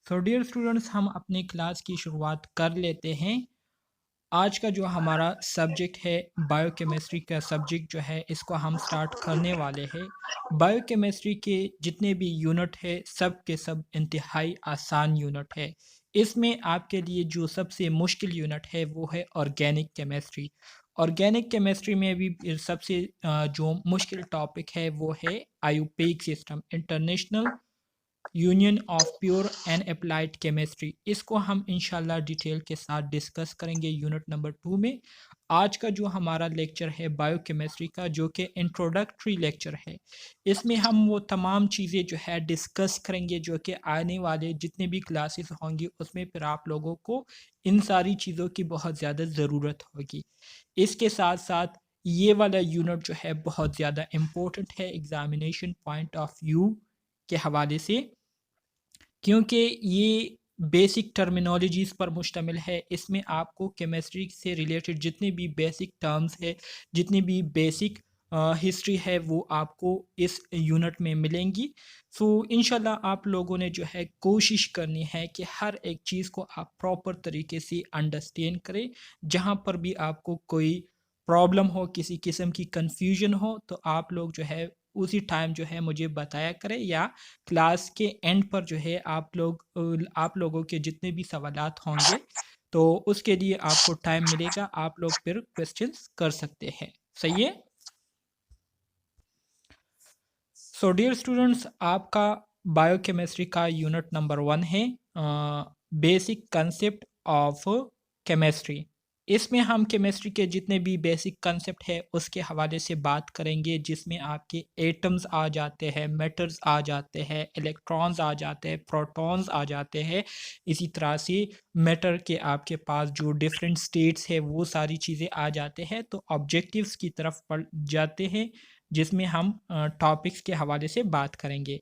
So dear students, हम अपनी class की शुरुआत कर लेते हैं। आज का जो हमारा सब्जेक्ट है बायोकेमिस्ट्री का सब्जेक्ट जो है इसको हम स्टार्ट करने वाले हैं। बायोकेमिस्ट्री के जितने भी यूनिट है सब के सब इंतहाई आसान यूनिट है। इसमें आपके लिए जो सबसे मुश्किल यूनिट है वो है ऑर्गेनिक केमिस्ट्री। ऑर्गेनिक केमिस्ट्री में भी सबसे जो मुश्किल टॉपिक है वो है IUPAC system, international union of pure and applied chemistry. इसको हम इंशाल्लाह डिटेल के साथ डिस्कस करेंगे यूनिट नंबर 2 में। आज का जो हमारा लेक्चर है बायोकेमिस्ट्री का, जो कि इंट्रोडक्टरी लेक्चर है, इसमें हम वो तमाम चीज़ें जो है डिस्कस करेंगे जो कि आने वाले जितने भी क्लासेस होंगी उसमें फिर आप लोगों को इन सारी चीज़ों की बहुत ज़्यादा ज़रूरत होगी। इसके साथ साथ ये वाला यूनिट जो है बहुत ज़्यादा इम्पोर्टेंट है एग्ज़ामिनेशन पॉइंट ऑफ व्यू के हवाले से, क्योंकि ये बेसिक टर्मिनोलॉजीज़ पर मुश्तमिल है। इसमें आपको केमिस्ट्री से रिलेटेड जितने भी बेसिक टर्म्स है, जितनी भी बेसिक हिस्ट्री है वो आपको इस यूनिट में मिलेंगी। सो इंशाल्लाह आप लोगों ने जो है कोशिश करनी है कि हर एक चीज़ को आप प्रॉपर तरीके से अंडरस्टैंड करें। जहाँ पर भी आपको कोई प्रॉब्लम हो, किसी किस्म की कन्फ्यूजन हो, तो आप लोग जो है उसी टाइम जो है मुझे बताया करें, या क्लास के एंड पर जो है आप लोगों के जितने भी सवालात होंगे तो उसके लिए आपको टाइम मिलेगा, आप लोग फिर क्वेश्चंस कर सकते हैं। सही है। सो डियर स्टूडेंट्स, आपका बायोकेमिस्ट्री का यूनिट नंबर 1 है बेसिक कंसेप्ट ऑफ केमिस्ट्री। इसमें हम केमिस्ट्री के जितने भी बेसिक कंसेप्ट है उसके हवाले से बात करेंगे, जिसमें आपके एटम्स आ जाते हैं, मेटल्स आ जाते हैं, इलेक्ट्रॉन्स आ जाते हैं, प्रोटॉन्स आ जाते हैं। इसी तरह से मैटर के आपके पास जो डिफरेंट स्टेट्स है वो सारी चीज़ें आ जाते हैं। तो ऑब्जेक्टिव्स की तरफ पढ़ जाते हैं, जिसमें हम टॉपिक्स के हवाले से बात करेंगे।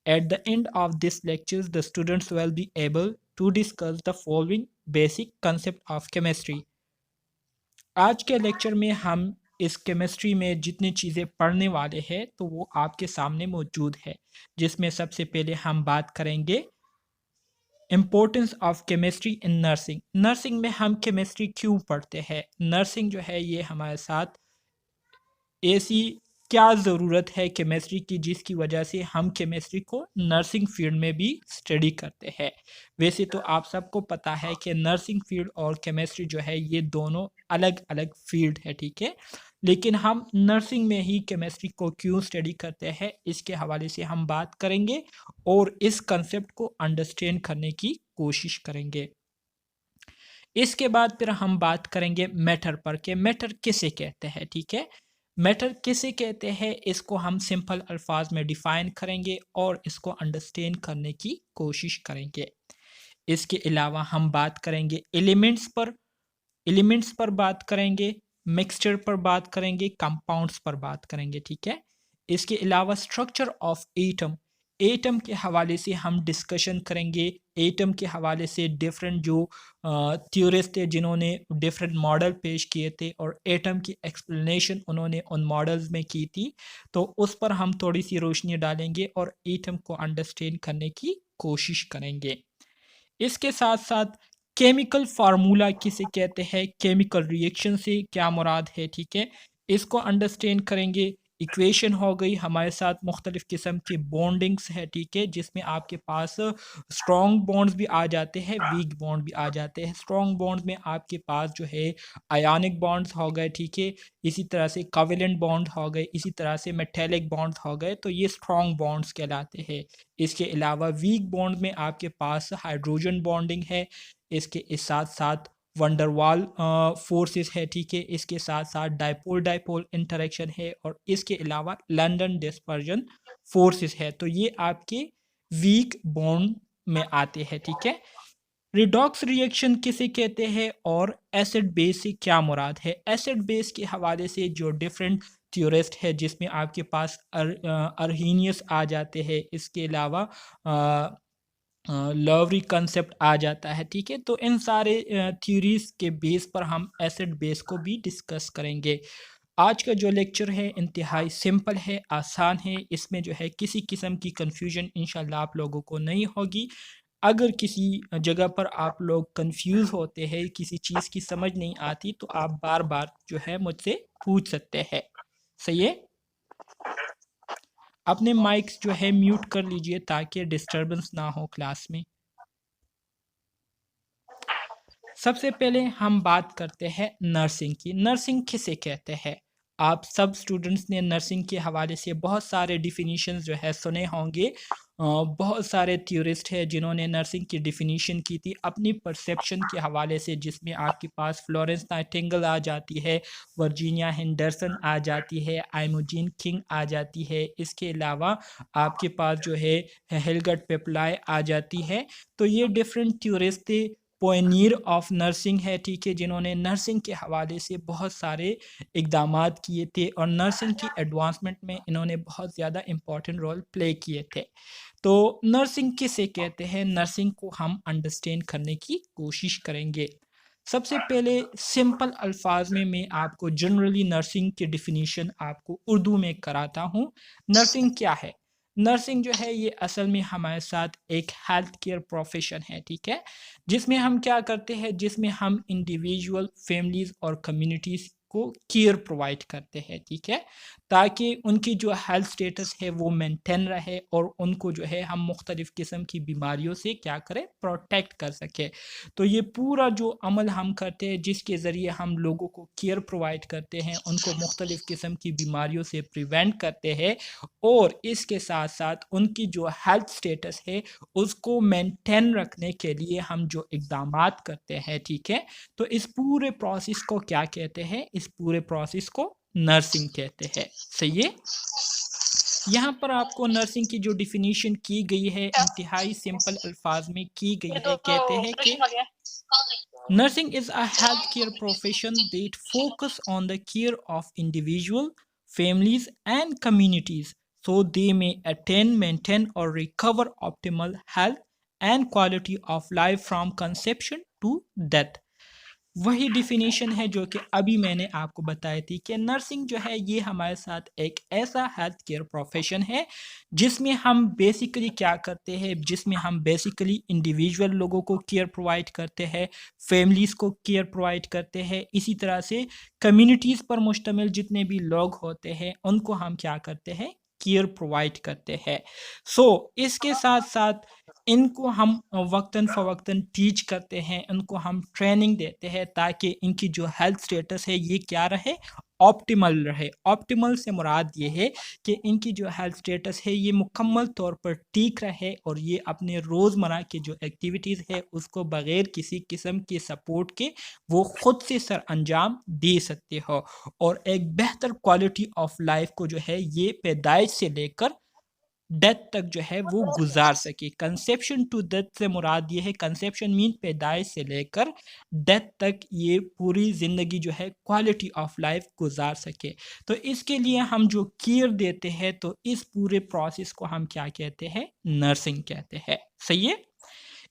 At the end of this lecture, the students will be able to discuss the following basic concept of chemistry. आज के लेक्चर में हम इस केमिस्ट्री में जितनी चीज़ें पढ़ने वाले हैं तो वो आपके सामने मौजूद है, जिसमें सबसे पहले हम बात करेंगे importance of chemistry in nursing. Nursing में हम केमिस्ट्री क्यों पढ़ते हैं, नर्सिंग जो है ये हमारे साथ ऐसी क्या ज़रूरत है केमिस्ट्री की जिसकी वजह से हम केमिस्ट्री को नर्सिंग फील्ड में भी स्टडी करते हैं। वैसे तो आप सबको पता है कि नर्सिंग फील्ड और केमिस्ट्री जो है ये दोनों अलग अलग फील्ड है, ठीक है। लेकिन हम नर्सिंग में ही केमिस्ट्री को क्यों स्टडी करते हैं इसके हवाले से हम बात करेंगे और इस कंसेप्ट को अंडरस्टैंड करने की कोशिश करेंगे। इसके बाद फिर हम बात करेंगे मैटर पर, कि मैटर किसे कहते हैं, ठीक है। मैटर किसे कहते हैं इसको हम सिंपल अल्फाज में डिफाइन करेंगे और इसको अंडरस्टैंड करने की कोशिश करेंगे। इसके अलावा हम बात करेंगे एलिमेंट्स पर बात करेंगे, मिक्सचर पर बात करेंगे, कंपाउंड्स पर बात करेंगे, ठीक है। इसके अलावा स्ट्रक्चर ऑफ एटम के हवाले से हम डिस्कशन करेंगे। एटम के हवाले से डिफरेंट जो थ्योरिस्ट थे जिन्होंने डिफरेंट मॉडल पेश किए थे और एटम की एक्सप्लेनेशन उन्होंने उन मॉडल्स में की थी, तो उस पर हम थोड़ी सी रोशनी डालेंगे और एटम को अंडरस्टैंड करने की कोशिश करेंगे। इसके साथ साथ केमिकल फार्मूला किसे कहते हैं, केमिकल रिएक्शन से क्या मुराद है, ठीक है, इसको अंडरस्टैंड करेंगे। इक्वेशन हो गई, हमारे साथ मुख्तलिफ किस्म के बॉन्डिंग्स है, ठीक है, जिसमें आपके पास स्ट्रॉन्ग बॉन्ड्स भी आ जाते हैं, वीक बॉन्ड भी आ जाते हैं। स्ट्रॉन्ग बॉन्ड्स में आपके पास जो है आयनिक बॉन्ड्स हो गए, ठीक है, इसी तरह से कोवेलेंट बॉन्ड हो गए, इसी तरह से मेटेलिक बॉन्ड्स हो गए, तो ये स्ट्रॉन्ग बॉन्ड्स कहलाते हैं। इसके अलावा वीक बॉन्ड में आपके पास हाइड्रोजन बॉन्डिंग है, इसके इस साथ साथ वंडरवाल फोर्सेस है, ठीक है, इसके साथ साथ डाइपोल डाइपोल इंटरेक्शन है और इसके अलावा लंदन डिस्पर्जन फोर्सेस है। तो ये आपके वीक बॉन्ड में आते हैं, ठीक है। रिडॉक्स रिएक्शन किसे कहते हैं और एसिड बेस से क्या मुराद है। एसिड बेस के हवाले से जो डिफरेंट थ्योरिस्ट है जिसमें आपके पास अर्हीनियस आ जाते हैं, इसके अलावा लवरी कंसेप्ट आ जाता है, ठीक है। तो इन सारे थ्योरीज के बेस पर हम एसिड बेस को भी डिस्कस करेंगे। आज का जो लेक्चर है इंतहाई सिंपल है, आसान है, इसमें जो है किसी किस्म की कंफ्यूजन इंशाल्लाह आप लोगों को नहीं होगी। अगर किसी जगह पर आप लोग कंफ्यूज होते हैं, किसी चीज़ की समझ नहीं आती, तो आप बार बार जो है मुझसे पूछ सकते हैं। सही है। अपने माइक्स जो है म्यूट कर लीजिए ताकि डिस्टरबेंस ना हो क्लास में। सबसे पहले हम बात करते हैं नर्सिंग की। नर्सिंग किसे कहते हैं? आप सब स्टूडेंट्स ने नर्सिंग के हवाले से बहुत सारे डिफिनीशंस जो है सुने होंगे। बहुत सारे थ्योरिस्ट हैं जिन्होंने नर्सिंग की डिफिनीशन की थी अपनी परसेप्शन के हवाले से, जिसमें आपके पास फ्लोरेंस नाइटिंगेल आ जाती है, वर्जीनिया हेंडरसन आ जाती है, आइमोजीन किंग आ जाती है। इसके अलावा आपके पास जो है हेलगट पेपलाई आ जाती है। तो ये डिफरेंट थ्योरिस्ट थे, पोएनियर ऑफ नर्सिंग है, ठीक है, जिन्होंने नर्सिंग के हवाले से बहुत सारे इकदामात किए थे और नर्सिंग की एडवांसमेंट में इन्होंने बहुत ज़्यादा इम्पोर्टेंट रोल प्ले किए थे। तो नर्सिंग किसे कहते हैं, नर्सिंग को हम अंडरस्टैंड करने की कोशिश करेंगे। सबसे पहले सिंपल अल्फाज में मैं आपको जनरली नर्सिंग की डिफिनीशन आपको उर्दू में कराता हूँ। नर्सिंग क्या है? नर्सिंग जो है ये असल में हमारे साथ एक हेल्थ केयर प्रोफेशन है, ठीक है, जिसमें हम क्या करते हैं, जिसमें हम इंडिविजुअल, फैमिलीज और कम्युनिटीज़ को केयर प्रोवाइड करते हैं, ठीक है, ताकि उनकी जो हेल्थ स्टेटस है वो मेंटेन रहे और उनको जो है हम मुख्तलिफ़ किस्म की बीमारियों से क्या करें, प्रोटेक्ट कर सकें। तो ये पूरा जो अमल हम करते हैं जिसके ज़रिए हम लोगों को केयर प्रोवाइड करते हैं, उनको मुख्तलिफ़ किस्म की बीमारियों से प्रिवेंट करते हैं और इसके साथ साथ उनकी जो हेल्थ स्टेटस है उसको मेंटेन रखने के लिए हम जो इक़दामात करते हैं, ठीक है, तो इस पूरे प्रोसेस को क्या कहते हैं, इस पूरे प्रोसेस को नर्सिंग कहते हैं। सही है। यहाँ पर आपको नर्सिंग की जो डिफिनीशन की गई है इंतहाई सिंपल अल्फाज में की गई है। कहते हैं कि nursing is a healthcare profession that focus on the care of individual, families and communities so they may attain, maintain or recover optimal health and quality of life from conception to death। वही definition है जो कि अभी मैंने आपको बताई थी कि नर्सिंग जो है ये हमारे साथ एक ऐसा हेल्थ केयर प्रोफेशन है जिसमें हम बेसिकली क्या करते हैं, जिसमें हम बेसिकली इंडिविजुअल लोगों को केयर प्रोवाइड करते हैं, फैमिलीज़ को केयर प्रोवाइड करते हैं, इसी तरह से कम्युनिटीज़ पर मुश्तमिल जितने भी लोग होते हैं उनको हम क्या करते हैं, केयर प्रोवाइड करते हैं। इसके साथ साथ इनको हम वक्तन फ़वक्तन टीच करते हैं, इनको हम ट्रेनिंग देते हैं ताकि इनकी जो हेल्थ स्टेटस है ये क्या रहे, ऑप्टिमल रहे। ऑप्टिमल से मुराद ये है कि इनकी जो हेल्थ स्टेटस है ये मुकम्मल तौर पर ठीक रहे और ये अपने रोज़मर्रा की जो एक्टिविटीज़ है उसको बग़ैर किसी किस्म के सपोर्ट के वो ख़ुद से सर अंजाम दे सकते हो और एक बेहतर क्वालिटी ऑफ लाइफ को जो है ये पैदाइश से लेकर डेथ तक जो है वो गुजार सके। कंसेप्शन टू डेथ से मुराद ये है, कंसेप्शन मीन पैदाइश से लेकर डेथ तक ये पूरी ज़िंदगी जो है क्वालिटी ऑफ लाइफ गुजार सके। तो इसके लिए हम जो केयर देते हैं तो इस पूरे प्रोसेस को हम क्या कहते हैं, नर्सिंग कहते हैं। सही है।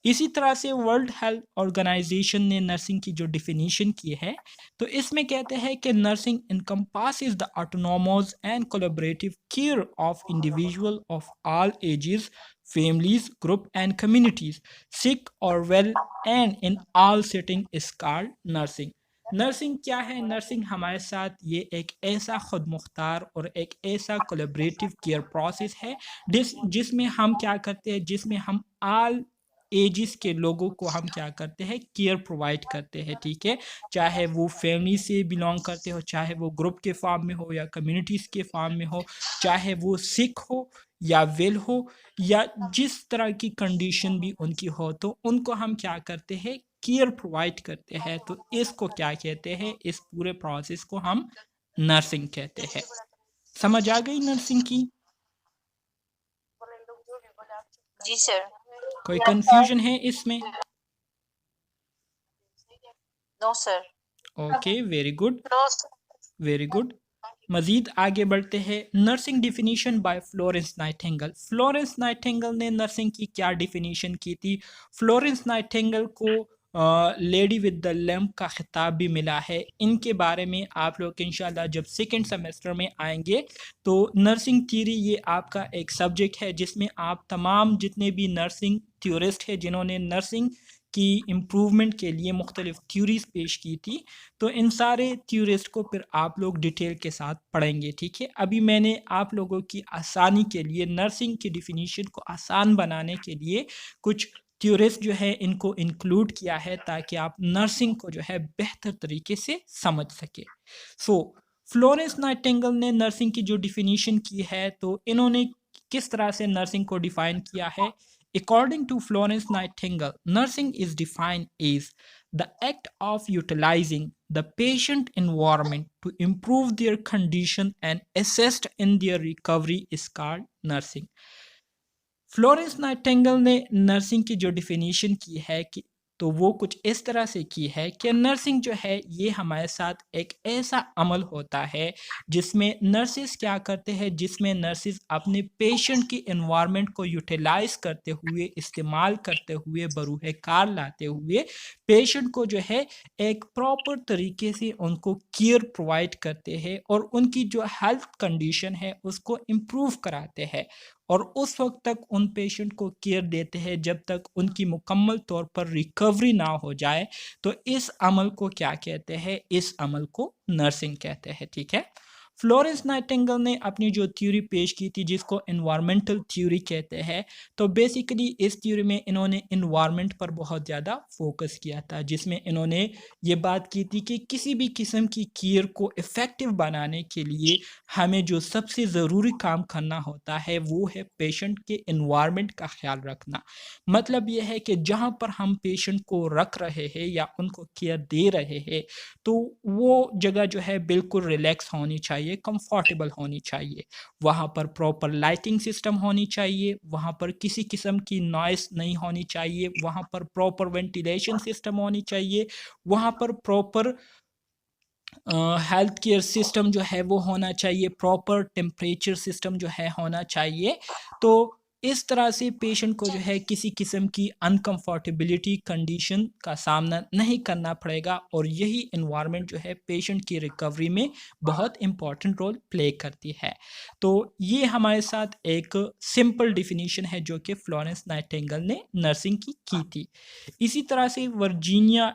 इसी तरह से वर्ल्ड हेल्थ ऑर्गेनाइजेशन ने नर्सिंग की जो डिफिनीशन की है तो इसमें कहते हैं कि nursing encompasses the autonomous and collaborative care of individual of all ages, families, group and communities, sick or well and in all setting is called nursing। Nursing क्या है? नर्सिंग हमारे साथ ये एक ऐसा खुद मुख्तार और एक ऐसा कोलैबोरेटिव केयर प्रोसेस है जिसमें हम क्या करते हैं, जिसमें हम आल एजिस के लोगों को हम क्या करते हैं, केयर प्रोवाइड करते हैं, ठीक है, चाहे वो फैमिली से बिलोंग करते हो, चाहे वो ग्रुप के फॉर्म में हो या कम्युनिटीज़ के फॉर्म में हो, चाहे वो सिक हो या वेल हो या जिस तरह की कंडीशन भी उनकी हो, तो उनको हम क्या करते हैं, केयर प्रोवाइड करते हैं। तो इसको क्या कहते हैं, इस पूरे प्रोसेस को हम नर्सिंग कहते हैं। समझ आ गई नर्सिंग की? जी सर। कोई कंफ्यूजन है इसमें? No sir. Okay, very good, very good. मज़ीद आगे बढ़ते हैं। Nursing definition by Florence Nightingale. Florence Nightingale ने नर्सिंग की क्या डिफिनीशन की थी? फ्लोरेंस नाइटिंगेल को लेडी विद द लैम्प का खिताब भी मिला है। इनके बारे में आप लोग इंशाल्लाह जब सेकंड सेमेस्टर में आएंगे तो नर्सिंग थ्योरी ये आपका एक सब्जेक्ट है जिसमें आप तमाम जितने भी नर्सिंग थ्योरिस्ट हैं जिन्होंने नर्सिंग की इम्प्रूवमेंट के लिए मुख्तलिफ थ्योरीज पेश की थी, तो इन सारे थ्योरिस्ट को फिर आप लोग डिटेल के साथ पढ़ेंगे। ठीक है, अभी मैंने आप लोगों की आसानी के लिए नर्सिंग की डिफिनीशन को आसान बनाने के लिए कुछ थ्योरिस्ट जो है इनको इंक्लूड किया है ताकि आप नर्सिंग को जो है बेहतर तरीके से समझ सके। सो फ्लोरेंस नाइटिंगेल ने नर्सिंग की जो डिफिनीशन की है तो इन्होंने किस तरह से नर्सिंग को डिफाइन किया है। According to Florence Nightingale, nursing is defined as the act of utilizing the patient environment to improve their condition and assist in their recovery is called nursing. Florence Nightingale ने nursing की जो definition की है कि तो वो कुछ इस तरह से की है कि नर्सिंग जो है ये हमारे साथ एक ऐसा अमल होता है जिसमें नर्सिस क्या करते हैं, जिसमें नर्सिस अपने पेशेंट की एनवायरनमेंट को यूटिलाइज करते हुए, इस्तेमाल करते हुए, बरूह कार लाते हुए पेशेंट को जो है एक प्रॉपर तरीके से उनको केयर प्रोवाइड करते हैं और उनकी जो हेल्थ कंडीशन है उसको इम्प्रूव कराते हैं और उस वक्त तक उन पेशेंट को केयर देते हैं जब तक उनकी मुकम्मल तौर पर रिकवरी ना हो जाए। तो इस अमल को क्या कहते हैं, इस अमल को नर्सिंग कहते हैं। ठीक है, फ्लोरेंस नाइटिंगेल ने अपनी जो थ्योरी पेश की थी जिसको एनवायरमेंटल थ्योरी कहते हैं, तो बेसिकली इस थ्योरी में इन्होंने एनवायरनमेंट पर बहुत ज़्यादा फोकस किया था, जिसमें इन्होंने ये बात की थी कि किसी भी किस्म की केयर को इफ़ेक्टिव बनाने के लिए हमें जो सबसे ज़रूरी काम करना होता है वो है पेशेंट के एनवायरनमेंट का ख्याल रखना। मतलब ये है कि जहाँ पर हम पेशेंट को रख रहे हैं या उनको केयर दे रहे हैं तो वो जगह जो है बिल्कुल रिलैक्स होनी चाहिए, कंफर्टेबल होनी चाहिए। वहाँ पर प्रॉपर लाइटिंग सिस्टम होनी चाहिए, वहाँ पर किसी किस्म की नॉइस नहीं होनी चाहिए, वहाँ पर प्रॉपर वेंटिलेशन सिस्टम होनी चाहिए, वहाँ पर प्रॉपर हेल्थ केयर सिस्टम जो है वो होना चाहिए, प्रॉपर टेम्परेचर सिस्टम जो है होना चाहिए। तो इस तरह से पेशेंट को जो है किसी किस्म की अनकंफर्टेबिलिटी कंडीशन का सामना नहीं करना पड़ेगा और यही एनवायरनमेंट जो है पेशेंट की रिकवरी में बहुत इम्पॉर्टेंट रोल प्ले करती है। तो ये हमारे साथ एक सिंपल डिफिनीशन है जो कि फ्लोरेंस नाइटिंगेल ने नर्सिंग की थी। इसी तरह से वर्जीनिया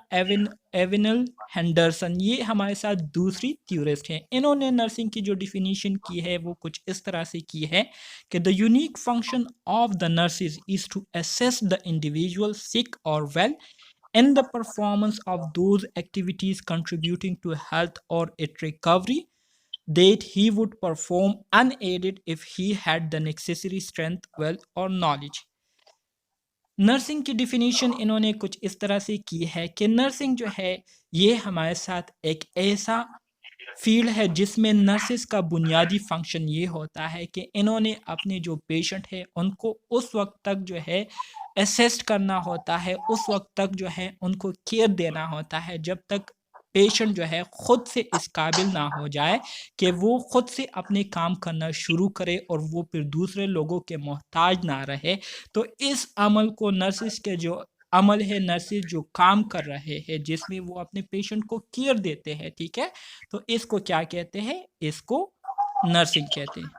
एविनल हेंडरसन ये हमारे साथ दूसरी थ्योरिस्ट हैं। इन्होंने नर्सिंग की जो डिफिनीशन की है वो कुछ इस तरह से की है कि the unique function of the nurses is to assess the individual sick और well in the performance of those activities contributing to health or its recovery that he would perform unaided if he had the necessary strength, wealth or knowledge. Nursing की definition इन्होंने कुछ इस तरह से की है कि नर्सिंग जो है ये हमारे साथ एक ऐसा फील्ड है जिसमें नर्सिस का बुनियादी फंक्शन ये होता है कि इन्होंने अपने जो पेशेंट है उनको उस वक्त तक जो है असेस्ट करना होता है, उस वक्त तक जो है उनको केयर देना होता है जब तक पेशेंट जो है खुद से इस काबिल ना हो जाए कि वो खुद से अपने काम करना शुरू करे और वो फिर दूसरे लोगों के मोहताज ना रहे। तो इस अमल को नर्सिस के जो अमल है, नर्सिस जो काम कर रहे हैं जिसमें वो अपने पेशेंट को केयर देते हैं, ठीक है, तो इसको क्या कहते हैं, इसको नर्सिंग कहते हैं।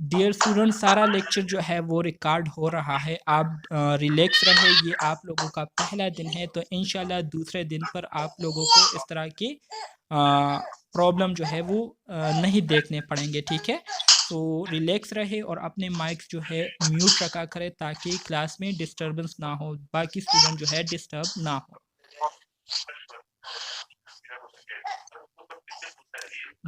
डियर स्टूडेंट, सारा लेक्चर जो है वो रिकॉर्ड हो रहा है, आप रिलैक्स रहे, ये आप लोगों का पहला दिन है तो इंशाल्लाह दूसरे दिन पर आप लोगों को इस तरह की प्रॉब्लम जो है वो नहीं देखने पड़ेंगे। ठीक है, तो रिलैक्स रहे और अपने माइक्स जो है म्यूट रखा करें ताकि क्लास में डिस्टर्बेंस ना हो, बाकी स्टूडेंट जो है डिस्टर्ब ना हो।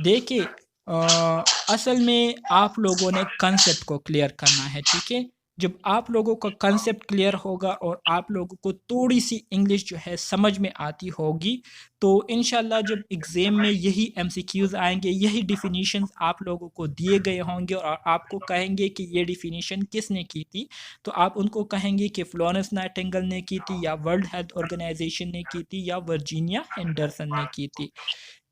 देखिए असल में आप लोगों ने कंसेप्ट को क्लियर करना है। ठीक है, जब आप लोगों का कंसेप्ट क्लियर होगा और आप लोगों को थोड़ी सी इंग्लिश जो है समझ में आती होगी तो इंशाल्लाह जब एग्ज़ाम में यही एमसीक्यूज़ आएंगे, यही डिफिनीशंस आप लोगों को दिए गए होंगे और आपको कहेंगे कि ये डिफिनीशन किसने की थी, तो आप उनको कहेंगे कि फ्लोरेंस नाइटिंगेल ने की थी, या वर्ल्ड हेल्थ ऑर्गेनाइजेशन ने की थी, या वर्जीनिया हेंडरसन ने की थी।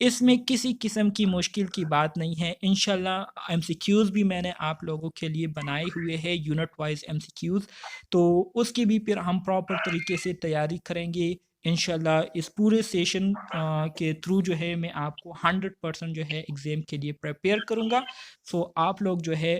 इसमें किसी किस्म की मुश्किल की बात नहीं है। इंशाल्लाह एमसीक्यूज़ भी मैंने आप लोगों के लिए बनाए हुए हैं, यूनिट वाइज एमसीक्यूज़, तो उसकी भी फिर हम प्रॉपर तरीके से तैयारी करेंगे इंशाल्लाह। इस पूरे सेशन के थ्रू जो है मैं आपको 100% जो है एग्ज़ाम के लिए प्रिपेयर करूँगा। सो आप लोग जो है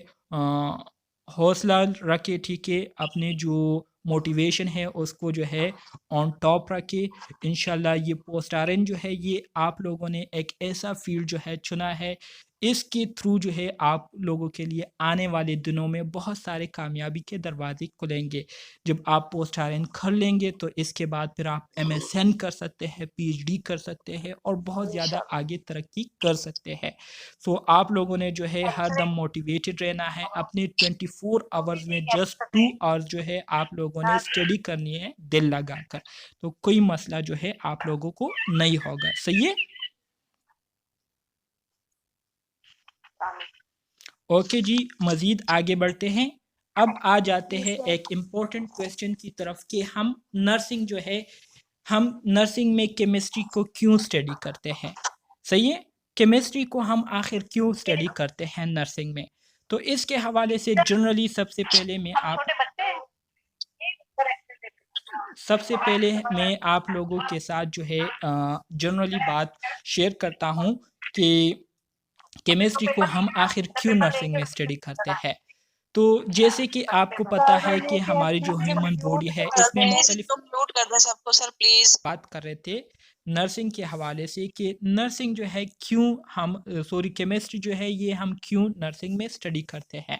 हौसला रखे, ठीक है, अपने जो मोटिवेशन है उसको जो है ऑन टॉप रखे। इंशाल्लाह ये पोस्ट आरएन जो है ये आप लोगों ने एक ऐसा फील्ड जो है चुना है, इसके थ्रू जो है आप लोगों के लिए आने वाले दिनों में बहुत सारे कामयाबी के दरवाजे खुलेंगे। जब आप पोस्ट आरएन कर लेंगे तो इसके बाद फिर आप एमएसएन कर सकते हैं, पीएचडी कर सकते हैं और बहुत ज़्यादा आगे तरक्की कर सकते हैं। सो आप लोगों ने जो है हर दम मोटिवेटेड रहना है। अपने 24 आवर्स में जस्ट 2 आवर्स जो है आप लोगों ने स्टडी करनी है दिल लगाकर, तो कोई मसला जो है आप लोगों को नहीं होगा। सही है? ओके जी, मज़ीद आगे बढ़ते हैं। अब आ जाते हैं एक इम्पोर्टेंट क्वेश्चन की तरफ कि हम नर्सिंग जो है, हम नर्सिंग में केमिस्ट्री को क्यों स्टडी करते हैं। सही है? केमिस्ट्री को हम आखिर क्यों स्टडी करते हैं नर्सिंग में? तो इसके हवाले से जनरली सबसे पहले मैं आप लोगों के साथ जो है जनरली बात शेयर करता हूँ कि केमिस्ट्री को हम आखिर क्यों नर्सिंग में स्टडी करते हैं। तो जैसे कि आपको पता है कि हमारी जो ह्यूमन बॉडी है इसमें मुख्तलिफ म्यूट कर दें सबको सर प्लीज। बात कर रहे थे नर्सिंग के हवाले से कि नर्सिंग जो है क्यों हम केमिस्ट्री जो है ये हम क्यों नर्सिंग में स्टडी करते हैं।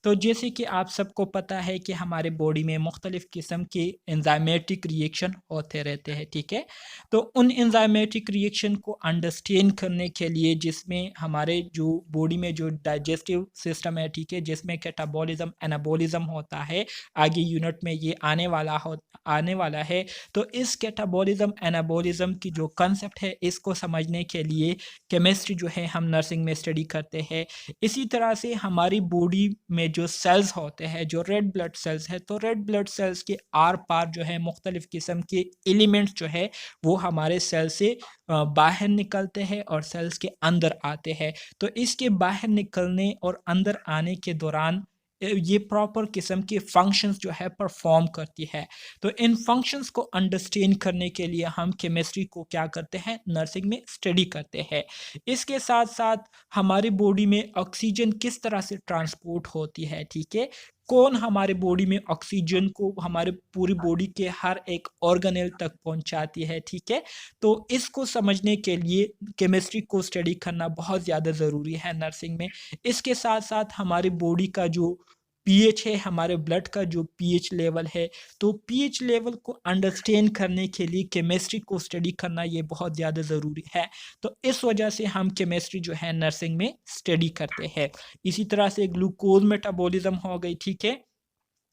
तो जैसे कि आप सबको पता है कि हमारे बॉडी में मुख्तलिफ़ किस्म के एंजाइमेटिक रिएक्शन होते रहते हैं, ठीक है। तो उन एंजाइमेटिक रिएक्शन को अंडरस्टैंड करने के लिए, जिसमें हमारे जो बॉडी में जो डाइजेस्टिव सिस्टम है, ठीक है, जिसमें कैटाबॉलिज्म एनाबॉलिज्म होता है, आगे यूनिट में ये आने वाला है। तो इस कैटाबॉलिज्म एनाबॉलिज्म की जो कंसेप्ट है इसको समझने के लिए केमिस्ट्री जो है हम नर्सिंग में स्टडी करते हैं। इसी तरह से हमारी बॉडी में जो सेल्स होते हैं, जो रेड ब्लड सेल्स है, तो रेड ब्लड सेल्स के आर पार जो है मुख्तलिफ़ किस्म के एलिमेंट्स जो है वो हमारे सेल से बाहर निकलते हैं और सेल्स के अंदर आते हैं। तो इसके बाहर निकलने और अंदर आने के दौरान ये प्रॉपर किस्म के फंक्शंस जो है परफॉर्म करती है। तो इन फंक्शंस को अंडरस्टैंड करने के लिए हम केमिस्ट्री को क्या करते हैं, नर्सिंग में स्टडी करते हैं। इसके साथ साथ हमारी बॉडी में ऑक्सीजन किस तरह से ट्रांसपोर्ट होती है, ठीक है, कौन हमारे बॉडी में ऑक्सीजन को हमारे पूरी बॉडी के हर एक ऑर्गेनेल तक पहुंचाती है, ठीक है। तो इसको समझने के लिए केमिस्ट्री को स्टडी करना बहुत ज़्यादा ज़रूरी है नर्सिंग में। इसके साथ साथ हमारी बॉडी का जो पीएच है, हमारे ब्लड का जो पीएच लेवल है, तो पीएच लेवल को अंडरस्टैंड करने के लिए केमिस्ट्री को स्टडी करना ये बहुत ज़्यादा ज़रूरी है। तो इस वजह से हम केमिस्ट्री जो है नर्सिंग में स्टडी करते हैं। इसी तरह से ग्लूकोज मेटाबॉलिज्म हो गई, ठीक है,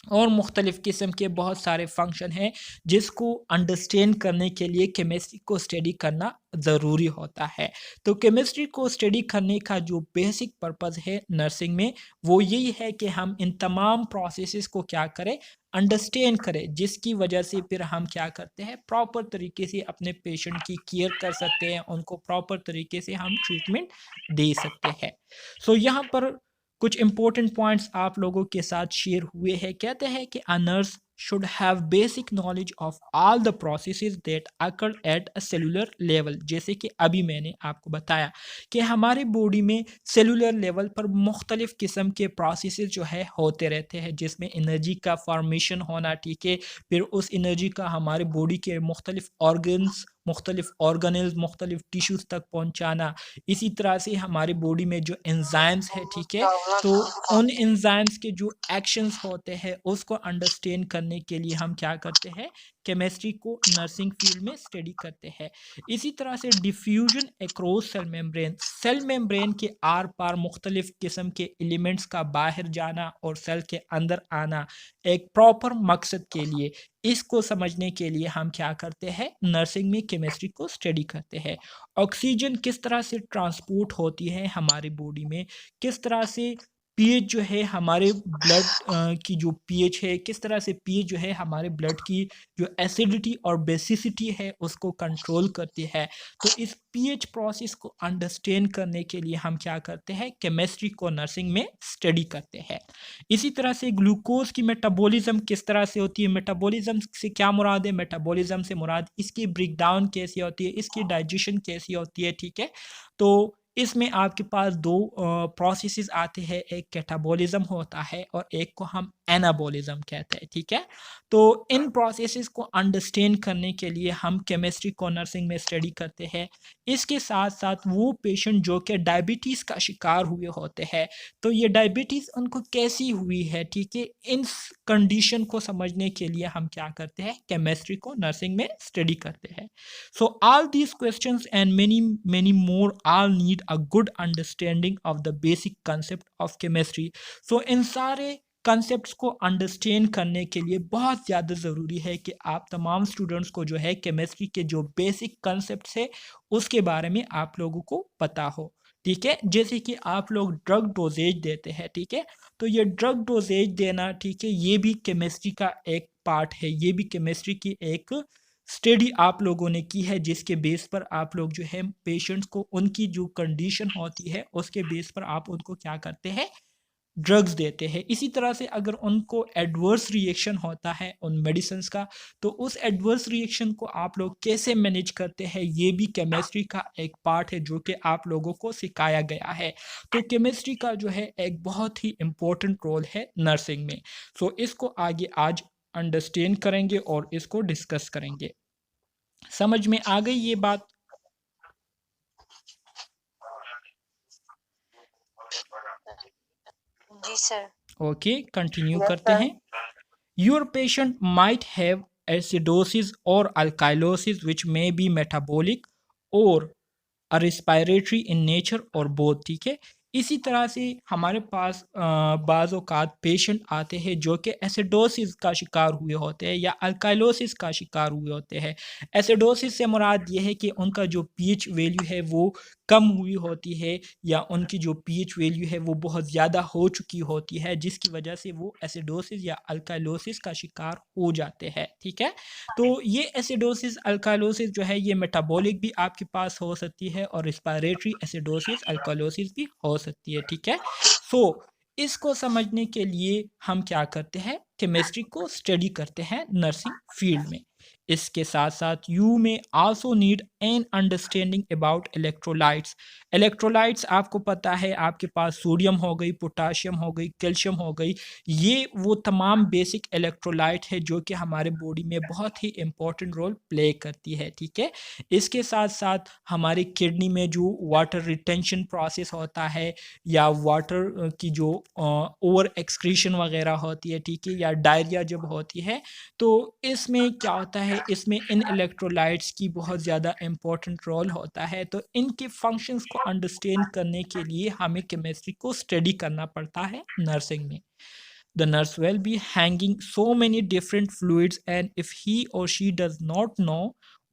और मुख्तलिफ़ किस्म के बहुत सारे फंक्शन हैं जिसको अंडरस्टैंड करने के लिए केमिस्ट्री को स्टडी करना ज़रूरी होता है। तो केमिस्ट्री को स्टडी करने का जो बेसिक पर्पज़ है नर्सिंग में, वो यही है कि हम इन तमाम प्रोसेसेस को क्या करें, अंडरस्टैंड करें, जिसकी वजह से फिर हम क्या करते हैं, प्रॉपर तरीके से अपने पेशेंट की केयर कर सकते हैं, उनको प्रॉपर तरीके से हम ट्रीटमेंट दे सकते हैं। सो यहाँ पर कुछ इंपॉर्टेंट पॉइंट्स आप लोगों के साथ शेयर हुए हैं। कहते हैं कि a nurse should have basic knowledge of all the processes that occur at a cellular level। जैसे कि अभी मैंने आपको बताया कि हमारे बॉडी में सेलुलर लेवल पर मुख्तलिफ़ किस्म के प्रोसेसेस जो है होते रहते हैं, जिसमें एनर्जी का फॉर्मेशन होना, ठीक है, फिर उस एनर्जी का हमारे बॉडी के मुख्तलिफ़ ऑर्गन्स, मुख्तलिफ़ ऑर्गेनल्स, मुख्तलिफ़ टिश्यूज़ तक पहुँचाना। इसी तरह से हमारी बॉडी में जो एंजाइम्स है, ठीक है, तो उन एंजाइम्स के जो एक्शंस होते हैं उसको अंडरस्टैंड करने जानने के लिए हम क्या करते हैं, केमिस्ट्री को नर्सिंग फील्ड में स्टडी करते हैं। इसी तरह से डिफ्यूजन अक्रॉस सेल मेम्ब्रेन के आर पार मुख्तलिफ किस्म के एलिमेंट्स का बाहर जाना और सेल के अंदर आना एक प्रॉपर मकसद के लिए, इसको समझने के लिए हम क्या करते हैं, नर्सिंग में केमिस्ट्री को स्टडी करते हैं। ऑक्सीजन किस तरह से ट्रांसपोर्ट होती है हमारी बॉडी में, किस तरह से पीएच जो है हमारे ब्लड की जो पीएच है, किस तरह से पीएच जो है हमारे ब्लड की जो एसिडिटी और बेसिसिटी है उसको कंट्रोल करती है। तो इस पीएच प्रोसेस को अंडरस्टैंड करने के लिए हम क्या करते हैं, केमिस्ट्री को नर्सिंग में स्टडी करते हैं। इसी तरह से ग्लूकोज की मेटाबॉलिज्म किस तरह से होती है, मेटाबॉलिज्म से क्या मुराद है, मेटाबॉलिज्म से मुराद इसकी ब्रेकडाउन कैसी होती है, इसकी डाइजेशन कैसी होती है, ठीक है। तो इसमें आपके पास दो प्रोसेसेस आते हैं, एक कैटाबॉलिज्म होता है और एक को हम एनाबॉलिज्म कहते हैं, ठीक है। तो इन प्रोसेसेस को अंडरस्टैंड करने के लिए हम केमिस्ट्री को नर्सिंग में स्टडी करते हैं। इसके साथ साथ वो पेशेंट जो कि डायबिटीज़ का शिकार हुए होते हैं, तो ये डायबिटीज़ उनको कैसी हुई है, ठीक है, इन कंडीशन को समझने के लिए हम क्या करते हैं, केमिस्ट्री को नर्सिंग में स्टडी करते हैं। So all these questions and many more all need a good understanding of the basic concept of chemistry. So इन सारे कंसेप्ट को अंडरस्टैंड करने के लिए बहुत ज़्यादा ज़रूरी है कि आप तमाम स्टूडेंट्स को जो है केमिस्ट्री के जो बेसिक कंसेप्ट है उसके बारे में आप लोगों को पता हो, ठीक है। जैसे कि आप लोग ड्रग डोजेज देते हैं, ठीक है, तो ये ड्रग डोजेज देना, ठीक है, ये भी केमिस्ट्री का एक पार्ट है, ये भी केमिस्ट्री की एक स्टडी आप लोगों ने की है, जिसके बेस पर आप लोग जो है पेशेंट्स को उनकी जो कंडीशन होती है उसके बेस पर आप उनको क्या करते हैं, ड्रग्स देते हैं। इसी तरह से अगर उनको एडवर्स रिएक्शन होता है उन मेडिसिन्स का, तो उस एडवर्स रिएक्शन को आप लोग कैसे मैनेज करते हैं, ये भी केमिस्ट्री का एक पार्ट है जो कि आप लोगों को सिखाया गया है। तो केमिस्ट्री का जो है एक बहुत ही इम्पोर्टेंट रोल है नर्सिंग में। सो इसको आगे आज अंडरस्टैंड करेंगे और इसको डिस्कस करेंगे। समझ में आ गई ये बात? जी सर। ओके, कंटिन्यू करते हैं। Your patient might have acidosis और अल्काइलोसिस विच मे बी मेटाबॉलिक और रेस्पिरेटरी इन नेचर और बोथ, ठीक है। इसी तरह से हमारे पास बाज़ औक़ात पेशेंट आते हैं जो कि एसिडोसिस का शिकार हुए होते हैं या अल्काइलोसिस का शिकार हुए होते हैं। एसिडोसिस से मुराद ये है कि उनका जो पीएच वैल्यू है वो कम हुई होती है या उनकी जो पीएच वैल्यू है वो बहुत ज़्यादा हो चुकी होती है, जिसकी वजह से वो एसिडोसिस या अल्काइलोसिस का शिकार हो जाते हैं, ठीक है। तो ये एसिडोसिस अल्काइलोसिस जो है ये मेटाबॉलिक भी आपके पास हो सकती है और रेस्पिरेटरी एसिडोसिस अल्काइलोसिस भी हो सकती है, ठीक है। सो इसको समझने के लिए हम क्या करते हैं, केमिस्ट्री को स्टडी करते हैं नर्सिंग फील्ड में। इसके साथ साथ यू में also need an understanding about electrolytes. Electrolytes आपको पता है आपके पास सोडियम हो गई, पोटाशियम हो गई, कैल्शियम हो गई, ये वो तमाम बेसिक इलेक्ट्रोलाइट है जो कि हमारे बॉडी में बहुत ही इंपॉर्टेंट रोल प्ले करती है, ठीक है। इसके साथ साथ हमारी किडनी में जो वाटर रिटेंशन प्रोसेस होता है या वाटर की जो ओवर एक्सक्रीशन वगैरह होती है, ठीक है, या डायरिया जब होती है, तो इसमें क्या होता है, इसमें इन इलेक्ट्रोलाइट्स की बहुत ज़्यादा इम्पोर्टेंट रोल होता है। तो इनके फंक्शंस को अंडरस्टैंड करने के लिए हमें केमिस्ट्री को स्टडी करना पड़ता है नर्सिंग में। The nurse will be hanging so many different fluids, and if he or she does not know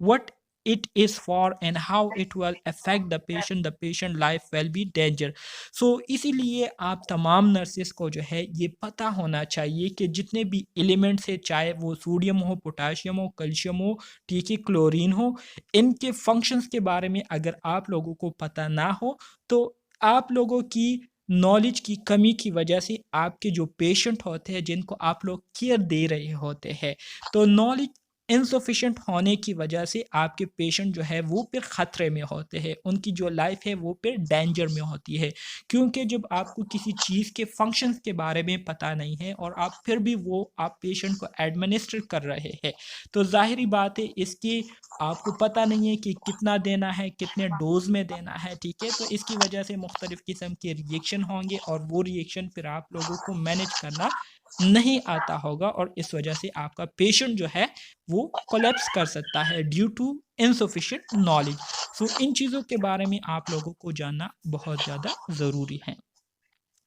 what it is for and how it will affect the patient life will be danger. So इसीलिए आप तमाम nurses को जो है ये पता होना चाहिए कि जितने भी एलिमेंट्स है, चाहे वो सोडियम हो, पोटाशियम हो, कैल्शियम हो, ठीक है, क्लोरीन हो, इनके फंक्शंस के बारे में अगर आप लोगों को पता ना हो तो आप लोगों की नॉलेज की कमी की वजह से आपके जो पेशेंट होते हैं जिनको आप लोग केयर दे रहे होते हैं, तो नॉलेज इनसफिशिएंट होने की वजह से आपके पेशेंट जो है वो फिर ख़तरे में होते हैं, उनकी जो लाइफ है वो फिर डेंजर में होती है। क्योंकि जब आपको किसी चीज़ के फंक्शंस के बारे में पता नहीं है और आप फिर भी वो आप पेशेंट को एडमिनिस्टर कर रहे हैं, तो ज़ाहिरी बात है इसकी आपको पता नहीं है कि कितना देना है, कितने डोज में देना है, ठीक है। तो इसकी वजह से मुख्तलिफ़ किस्म के रिएक्शन होंगे और वो रिएक्शन फिर आप लोगों को मैनेज करना नहीं आता होगा और इस वजह से आपका पेशेंट जो है वो कोलैप्स कर सकता है ड्यू टू इनसफिशिएंट नॉलेज। सो इन चीज़ों के बारे में आप लोगों को जानना बहुत ज़्यादा ज़रूरी है।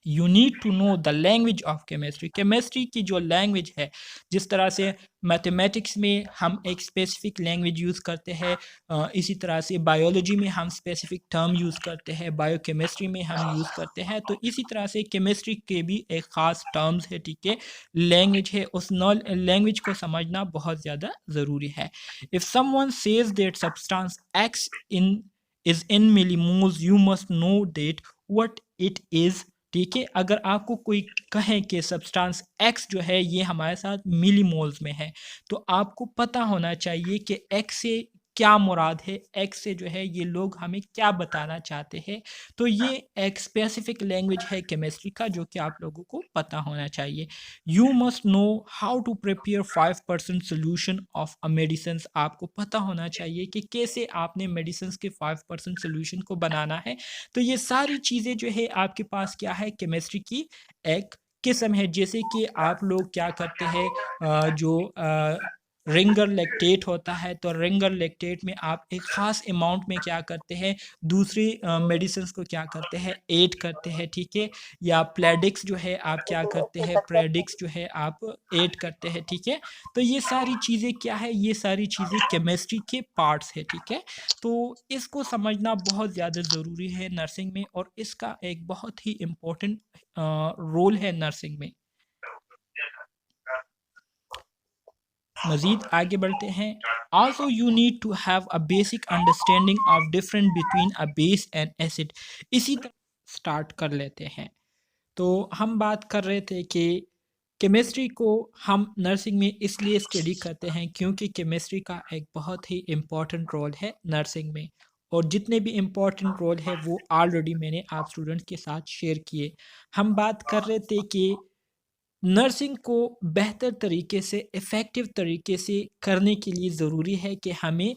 You need to know the language of chemistry. Chemistry की जो लैंग्वेज है, जिस तरह से मैथमेटिक्स में हम एक स्पेसिफिक लैंग्वेज यूज़ करते हैं, इसी तरह से बायोलॉजी में हम स्पेसिफिक टर्म यूज़ करते हैं, बायोकेमिस्ट्री में हम यूज़ करते हैं, तो इसी तरह से केमिस्ट्री के भी एक ख़ास टर्म्स है, ठीक है, लैंग्वेज है। उस लैंग्वेज को समझना बहुत ज़्यादा ज़रूरी है। If someone says that substance x in is in millimoles, you must know that what it is. ठीक है, अगर आपको कोई कहे कि सब्सटेंस एक्स जो है ये हमारे साथ मिलीमोल्स में है, तो आपको पता होना चाहिए कि एक्स से क्या मुराद है, एक्स से जो है ये लोग हमें क्या बताना चाहते हैं। तो ये एक स्पेसिफिक लैंग्वेज है केमिस्ट्री का जो कि आप लोगों को पता होना चाहिए। You must know how to prepare 5% solution of a medicine. आपको पता होना चाहिए कि कैसे आपने मेडिसिन के 5% सोल्यूशन को बनाना है। तो ये सारी चीज़ें जो है आपके पास क्या है, केमिस्ट्री की एक किस्म है। जैसे कि आप लोग क्या करते हैं, जो रिंगर लैक्टेट होता है, तो रिंगर लैक्टेट में आप एक ख़ास अमाउंट में क्या करते हैं, दूसरी मेडिसिन्स को क्या करते हैं, ऐड करते हैं, ठीक है। या प्लेडिक्स जो है आप क्या करते हैं, प्रेडिक्स जो है आप ऐड करते हैं, ठीक है। तो ये सारी चीज़ें क्या है, ये सारी चीज़ें केमिस्ट्री के पार्ट्स है, ठीक है। तो इसको समझना बहुत ज़्यादा ज़रूरी है नर्सिंग में, और इसका एक बहुत ही इम्पोर्टेंट रोल है नर्सिंग में। मज़ीद आगे बढ़ते हैं। Also you need to have a basic understanding of difference between a base and acid. इसी तरह स्टार्ट कर लेते हैं। तो हम बात कर रहे थे कि केमिस्ट्री को हम नर्सिंग में इसलिए स्टडी करते हैं क्योंकि केमिस्ट्री का एक बहुत ही इम्पोर्टेंट रोल है नर्सिंग में, और जितने भी इम्पोर्टेंट रोल है वो ऑलरेडी मैंने आप स्टूडेंट्स के साथ शेयर किए। हम बात कर रहे थे कि नर्सिंग को बेहतर तरीके से, इफ़ेक्टिव तरीके से करने के लिए ज़रूरी है कि हमें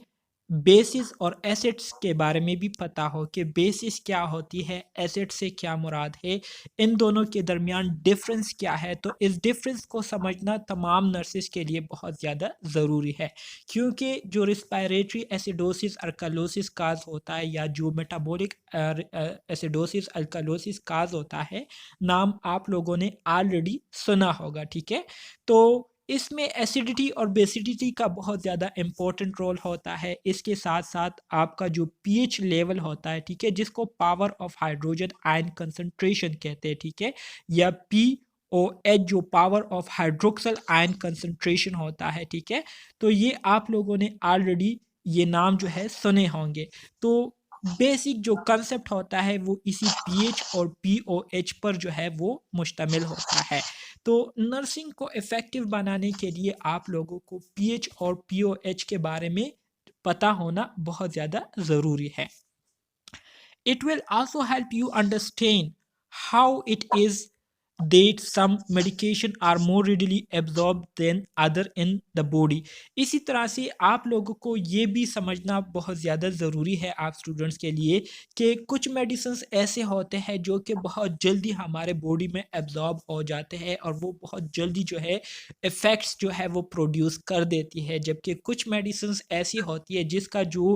बेसिस और एसेट्स के बारे में भी पता हो कि बेसिस क्या होती है, एसेट से क्या मुराद है, इन दोनों के दरमियान डिफरेंस क्या है। तो इस डिफरेंस को समझना तमाम नर्सिस के लिए बहुत ज़्यादा ज़रूरी है, क्योंकि जो रिस्पायरेटरी एसिडोसिस अल्कालोसिस काज होता है, या जो मेटाबॉलिक एसिडोसिस अल्कालोसिस काज होता है, नाम आप लोगों ने ऑलरेडी सुना होगा, ठीक है। तो इसमें एसिडिटी और बेसिडिटी का बहुत ज़्यादा इम्पोर्टेंट रोल होता है। इसके साथ साथ आपका जो पीएच लेवल होता है, ठीक है, जिसको power of hydrogen ion concentration कहते हैं, ठीक है, या पीओएच जो power of hydroxyl ion concentration होता है, ठीक है। तो ये आप लोगों ने ऑलरेडी ये नाम जो है सुने होंगे। तो बेसिक जो कंसेप्ट होता है वो इसी पीएच और पीओएच पर जो है वो मुश्तमिल होता है। तो नर्सिंग को इफ़ेक्टिव बनाने के लिए आप लोगों को पीएच और पीओएच के बारे में पता होना बहुत ज़्यादा ज़रूरी है। It will also help you understand how it is that some medication are more readily absorbed than other in the body। इसी तरह से आप लोगों को ये भी समझना बहुत ज़्यादा ज़रूरी है आप स्टूडेंट्स के लिए कि कुछ मेडिसिन्स ऐसे होते हैं जो कि बहुत जल्दी हमारे बॉडी में एब्जॉर्ब हो जाते हैं, और वो बहुत जल्दी जो है इफ़ेक्ट्स जो है वो प्रोड्यूस कर देती है, जबकि कुछ मेडिसिन्स ऐसी होती है जिसका जो